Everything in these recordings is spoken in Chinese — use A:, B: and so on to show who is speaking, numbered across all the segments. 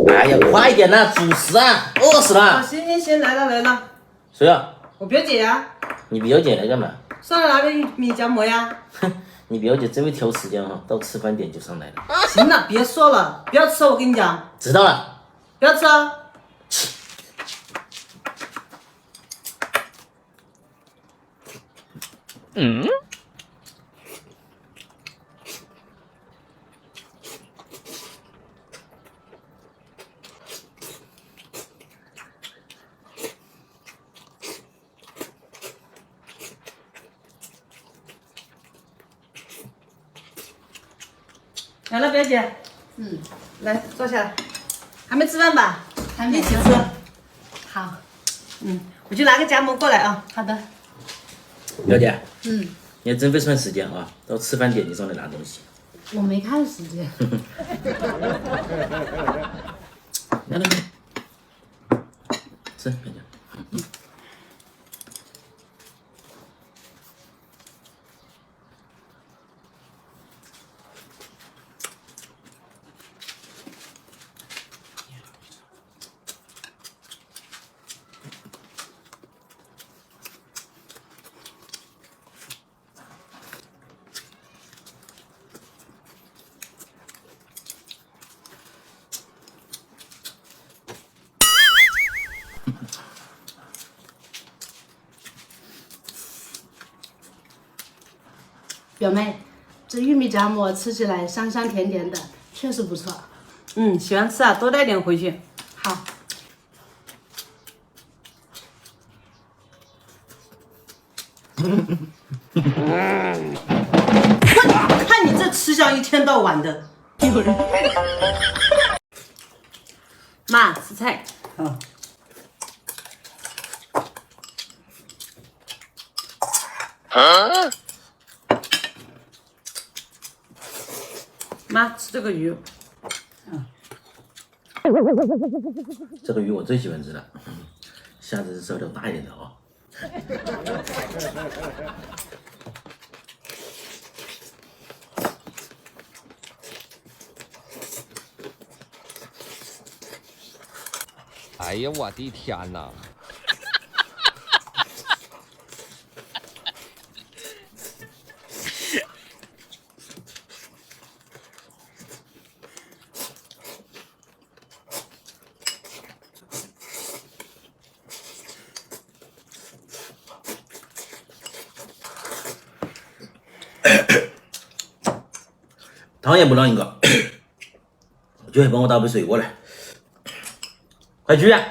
A: 哎呀，快点呐，主食啊，饿死了。
B: 行，来了。
A: 谁啊？
B: 我表姐呀。
A: 你表姐来干嘛？
B: 上来拿个玉米夹馍呀。
A: 哼，你表姐真会挑时间哈，到吃饭点就上来了。
B: 行了，别说了，不要吃，我跟你讲。
A: 知道了。
B: 不要吃啊。来了，表姐。来坐下来。还没吃饭吧？
C: 还没
B: 一起吃。
C: 好，
B: 我去拿个夹馍过来啊。
C: 好的。
A: 表姐，你还真会算时间啊，到吃饭点就上来拿东西。
C: 我没看时间。
A: 来，吃，表姐。
C: 表妹，这玉米夹馍吃起来香香甜甜的，确实不错。
B: 喜欢吃啊，多带点回去。
C: 好，
B: 看你这吃相一天到晚的。妈，吃菜。妈，吃这个鱼。
A: 这个鱼我最喜欢吃了，下次烧条大一点的啊。
D: 哎呀，我的天哪！
A: 汤也不让一个，就会帮我倒杯水过来，快去啊！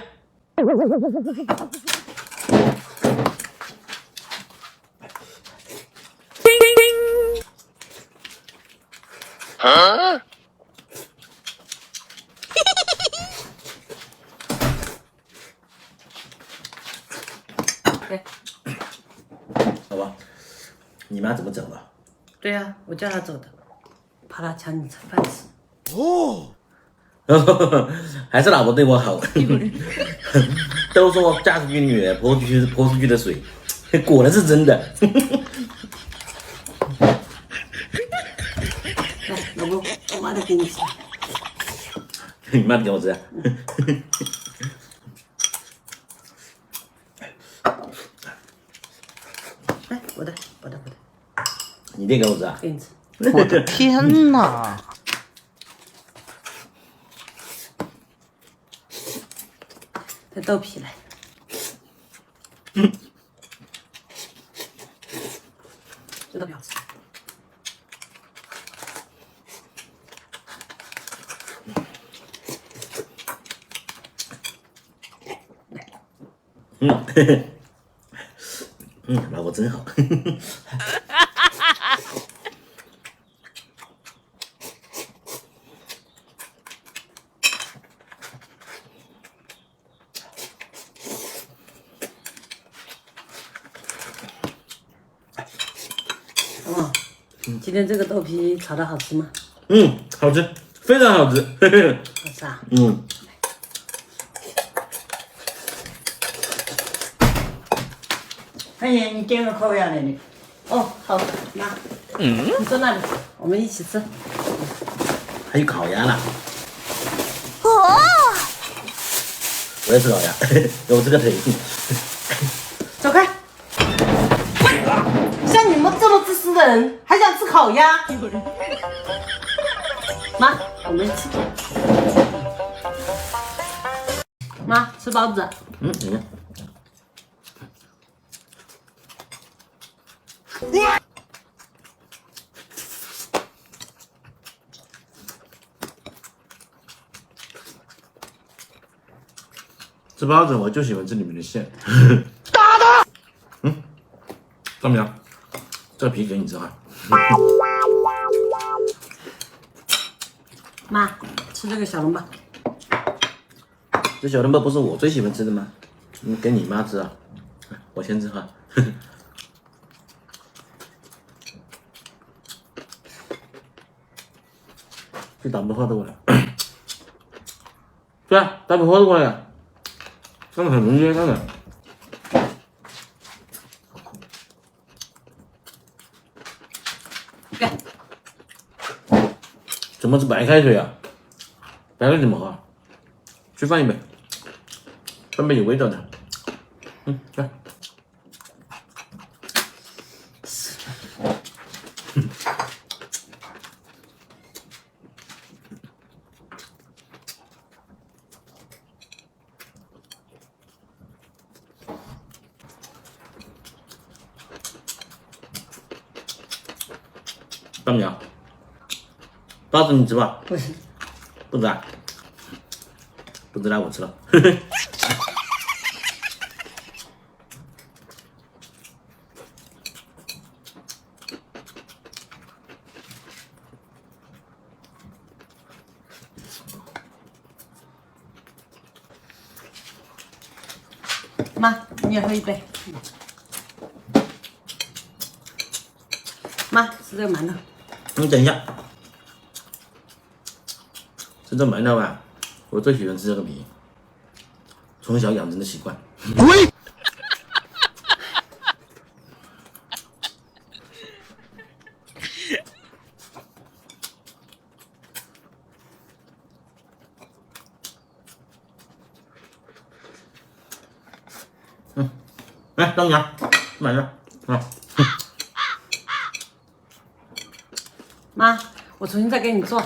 B: 对。
A: 好吧，你妈怎么走了？
B: 对呀，我叫她走的，怕她抢你饭吃。
A: 还是老婆对我好。都说嫁出去女儿泼出去的水，果然是真的。
B: 来，老公，我妈的给你吃。
A: 你妈给我吃。
B: 来，我的。
A: 你爹给我吃啊？
B: 给你吃。
D: 我的天哪！
B: 这豆皮来。这豆皮好吃。
A: 老婆真好。
B: 今天这个豆皮炒的好吃吗？
A: 好吃，非常好吃。
B: 好吃啊。
E: 哎呀，你点个烤鸭来的。
B: 哦，好，妈。你坐那里，我们一起吃。
A: 还有烤鸭呢。要吃烤鸭，有这个腿。
B: 走开！像你们这么自私的人，还想吃烤鸭？妈，我没吃。妈，吃包子。
A: 嗯，你看。吃包子我就喜欢吃里面的馅。打的。嗯，怎么样？这皮给你吃哈。
B: 妈，吃这个小笼包。
A: 这小笼包不是我最喜欢吃的吗？给你妈吃啊，我先吃哈。这打不花的过来。对啊，打不花的过来呀。这个很容易看的。
B: 干。
A: 怎么是白开水啊？白开水怎么喝？去放一杯，放杯有味道的。嗯，来。大米啊，包子你吃吧？
B: 不行，
A: 不吃啊？不吃那我吃了。
B: 妈，你也喝一杯。妈，吃这个馒头。
A: 你等一下，吃这馒头啊，我最喜欢吃这个米，从小养成的习惯。喂。来，大米啊，买着啊。
B: 妈，我重新再给你做。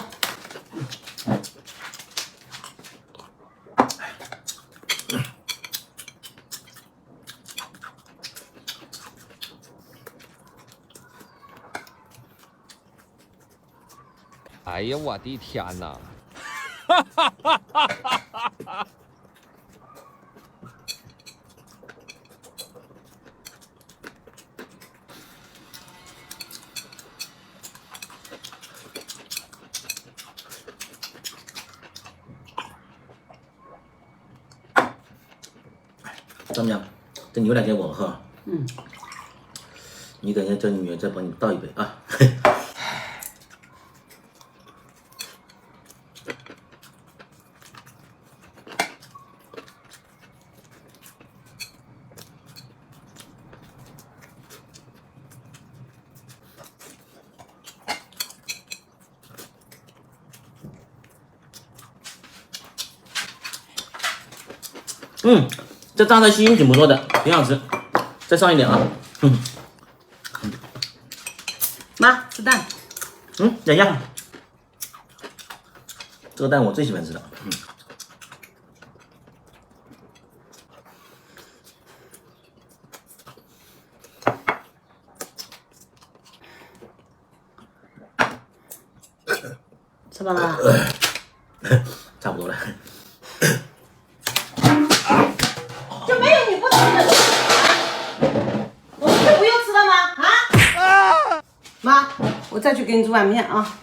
D: 哎呀，我的天哪！
A: 怎么样？这牛奶给我喝。
B: 嗯。
A: 你等一下叫你女儿再帮你倒一杯啊。嗯，这榨菜心挺不错的，挺好吃，再上一点啊。
B: 妈，吃蛋。
A: 等一下，这个蛋我最喜欢吃的。
B: 吃饱了？
A: 差不多了。
B: 就没有你不吃的。我们就不用吃了吗？啊？妈，我再去给你煮碗面啊。